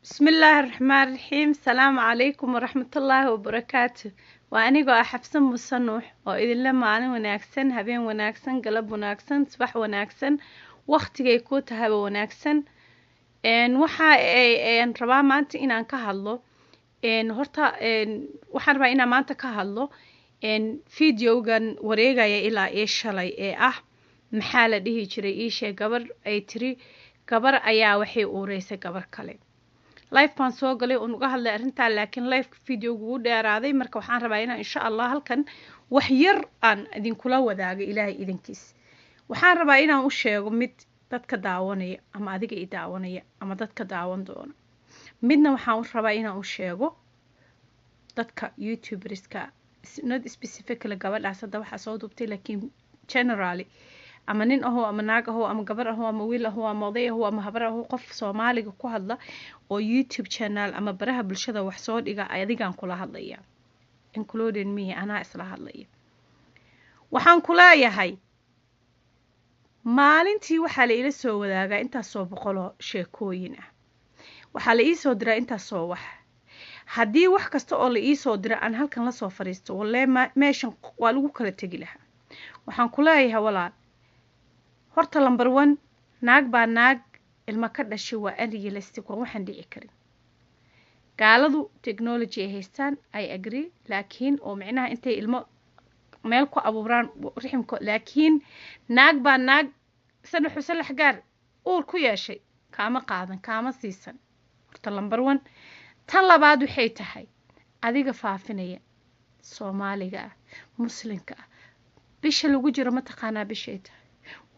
بسم الله الرحمن الرحيم. السلام عليكم ورحمة الله وبركاته. وأنيقو أحبسن مصنوح وإذن لما أنا وناكسن هبين وناكسن قلب وناكسن صباح وناكسن وقت يكوت هبا وناكسن إن وحا إن ربا مانتا إن كهالو إن هرتا إن وحا ربا إن مانتا كهالو إن فيديوغان وريغايا إلا إيشالي محالة ديهي جري إيشي قبر أي تري قبر أيا وحي أوريسي قبر كالي live baan soo galay oo uga hadlay arinta laakiin live video ugu dheeraaday marka waxaan rabaa inaan insha Allah halkan wax yar aan idin kula wadaago Ilaahay idinkiis waxaan rabaa inaan u sheego mid dadka daawanaya ama adiga i daawanaya ama dadka daawan doona midna waxaan rabaa inaan u sheego dadka youtuberska not specifically gabadhaas hadda waxa soo duubtay laakiin generally ama nin aho ama naag aho ama gabar aho ama wiil aho ama oday aho ama habar aho qof Soomaaliga ku hadla oo YouTube channel ama baraha bulshada wax soo dhiga adigaan kula hadlaya including me ana isla hadlaya waxaan ku leeyahay maalintii waxa la ila soo wadaaga inta soo boqolo sheekooyin ah waxa la ii soo diray inta soo wax hadii wax kasta oo la ii soo diray aan halkan la soo fariisto wallahi meeshan waa lagu kala tagi lahaa waxaan ku leeyahay walaal horta number 1 naag baa naag ilma ka dhashay waa unrealistic waxaan dhici karin gaaladu technology ay haystaan I agree laakiin oo macnaha intay ilmo meel ku abuuraan riximko laakiin naag baa naag salax gaar uur ku yeeshay kaama qaadan kaama siisan horta number 1 tan labaad waxay tahay adiga faafinaya Soomaaliga muslimka bisha lagu jiro ma taqaanaa bishay tahay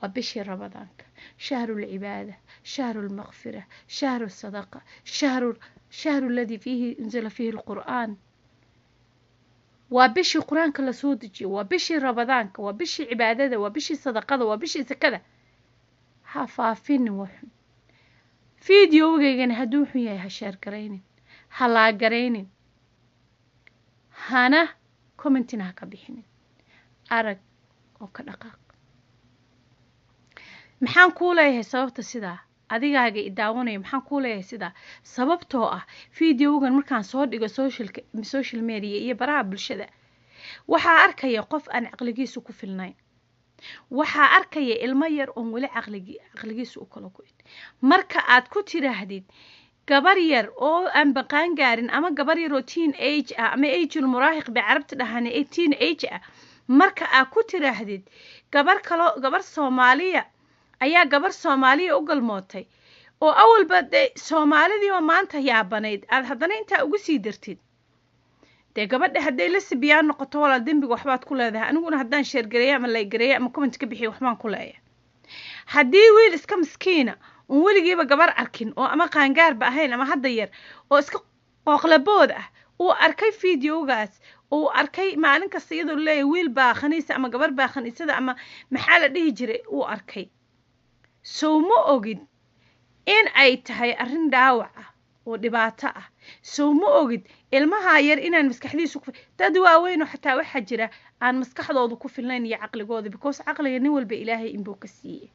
وبشي رمضان شهر العبادة شهر المغفرة شهر الصدقة شهر الذي فيه انزل فيه القرآن وبشي القرآن كلا سودجي وبشي رمضان وبشي عبادة وبشي صدقة وبشي كذا حفافين وحن فيديو جيجن هدوح يا هشار قرينين هلا قرينين هانا كومنتين هكا بيحنين أرق وكدقاق maxaan ku leeyahay sababta sida adigaaga i daawanaya maxaan ku leeyahay sida sababtoo ah fiidiyowgan markaan soo dhigo social media iyo baraha bulshada waxa arkaya qof aan aqligiisu ku filnayn waxa arkaya ilmo yar oo wali aqligiisu u kala go'in marka aad ku tiraahdid gabar yar oo aan baqaan gaarin ama gabar yar oo teen age ah ama age muraahiq bi carabta dhahan teen age ah marka aad ku tiraahdid gabar Soomaaliya ayaa gabar Soomaaliya u galmootay oo awalba Soomaalidii oo maanta yaabanayd aad haddana inta ugu sii dirtid gabadha haday la sibiyaan noqoto wala dambiga waxbaad ku leedahay aniguna haddaan share gareeyo ama like gareeyo ama comment ka bixiyo waxbaan ku leeyahay haddii wiil iska miskiina oo weligiiba gabar arkin oo ama qaangaar ba ahayn ama hadda yar oo iska qooqlabood ah oo arkay fiidiyowgaas oo arkay maalin kasta iyadoo leeyahay wiil baa khaniisa ama gabar baa khaniisada ama maxaa la dhihi jiray oo arkay soo ma ogid in ay tahay arrin dhaawac ah oo dhibaato ah soo ma ogid ilmaha yar inaan maskaxdiisu ku dad waaweyn oo xataa waxa jira aan maskaxdoodu ku filnayn iyo aqligooda because aqliga nin walba Ilaahay inbuu ka siiyay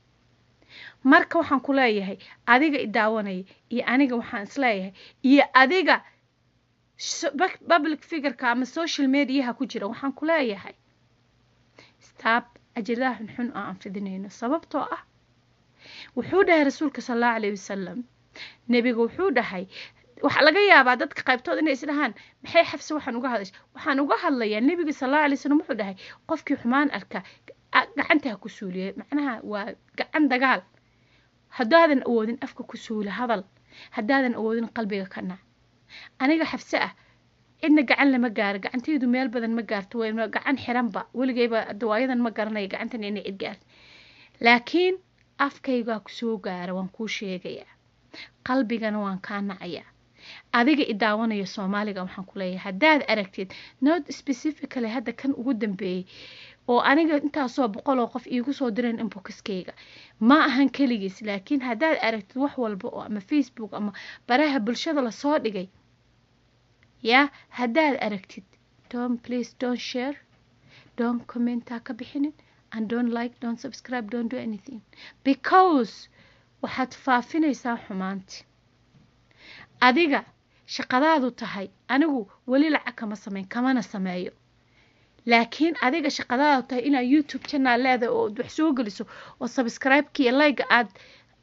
marka waxaan ku leeyahay adiga i daawanay iyo aniga waxaan isleeyahay iyo adiga public figure ka ama social media ku jira waxaan ku leeyahay stop ajiraha xun aan fidinayno sababtoo ah wuxuu dhahay rasuulka sallallahu alayhi wasallam nabiga wuxuu dhahay waxa laga yaabaa dadka qaybtooda inay isdhahaan maxay xafsa waxaan uga hadlayaa nabiga sallallahu alayhi wasallam wuxuu dhahay qofkii xumaan arka gacanta ku suuliyay macnaha waa gacan dagaal hadaadan awoodin afka ku suula hadal hadaadan awoodin qalbiga kana aniga xafsa ah idna gacan lama gaar gacanteedu meel badan ma gaarto way gacan xiranba waligayba dawaayadan ma garanay gacantan inay cid gaar laakiin afkayga ku soo gaara waan ku sheegaya qalbigana waan ka nacaya adiga i daawanaya Soomaaliga waxaan ku leeyahay hadaad aragtid not specifically hada kan ugu dambeeyay oo aniga inta soo boqol oo qof iigu soo direen inboxkayga ma ahan kaligiis laakiin hadaad aragtid wax walba oo ama Facebook ama baraha bulshada la soo dhigay ya hadaad aragtid please don't share don't comment ka bixinin and don't like, don't subscribe, don't do anything because waxaad faafinaysaa xumaanti adiga shaqadaadu tahay anigu weli lacag kama samayn kamana sameeyo laakiin adiga shaqadaadu tahay inaad youtube channel leedahay oo wax soo geliso oo subscribe-ki iyo like aad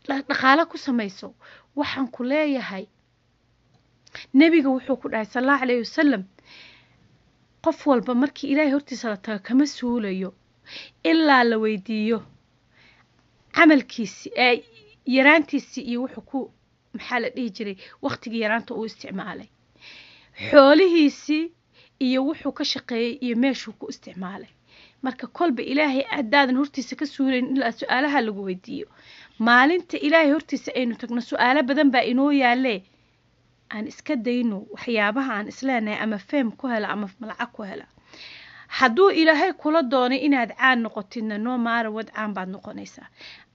dhaqaale ku samayso waxaan ku leeyahay nabiga wuxuu ku dhahay sallallahu alayhi wasallam qof walba markii ilaahay hortiisa la tago kama suulayo ilaa la weydiiyo camalkiisi yaraantiisi iyo wuxuu ku maxaa la dhihi jiray waqtigii yaraanta uu isticmaalay xoolihiisii iyo wuxuu ka shaqeeyay iyo meeshuu ku isticmaalay marka kolba ilaahay aadaadan hortiisa ka suulayn ilaa su'aalaha lagu weydiiyo maalinta ilaahay hortiisa aynu tagno su'aalo badan baa inoo yaalee aan iska dayno waxyaabaha aan isleenahay ama fame ku hela ama lacag ku hela hadduu ilaahay kula doonay inaad caan noqotidna no matter what caan baad noqonaysaa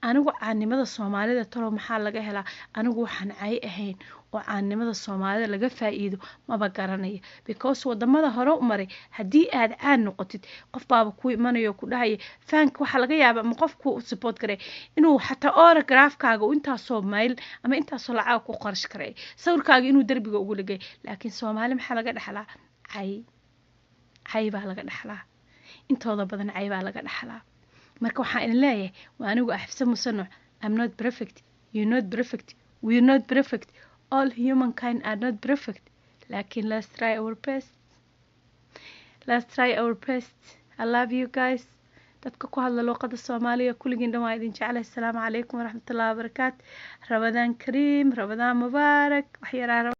anigu caannimada soomaalida talo maxaa laga helaa anigu waxaan cay ahayn oo caannimada soomaalida laga faa'iido maba garanaya because wadamada hore u maray haddii aad caan noqotid qof baaba ku imanayo ku dhahaya faanka waxaa laga yaabaa ama qofku u support garay inuu xataa autograph-kaaga intaasoo mayl ama intaasoo lacag ku qarash karay sawirkaaga inuu derbiga ugu dhigay laakiin soomaali maxaa laga dhaxlaa cay baa laga dhaxlaa intooda badan cay baa laga dhaxlaa marka waxaan idin leeyahay waa anigu axfsa musanoc I'm not perfect you're not perfect we're not perfect all humankind are not perfect laakiin let's try our best I love you guys dadka ku hadla luqada Soomaaliga kulligiin dhan waa idin jecelahay assalaamu calaykum waraxmatullaahi wabarakaatu rabadaan kariim rabadaan mubaarak waxyaraa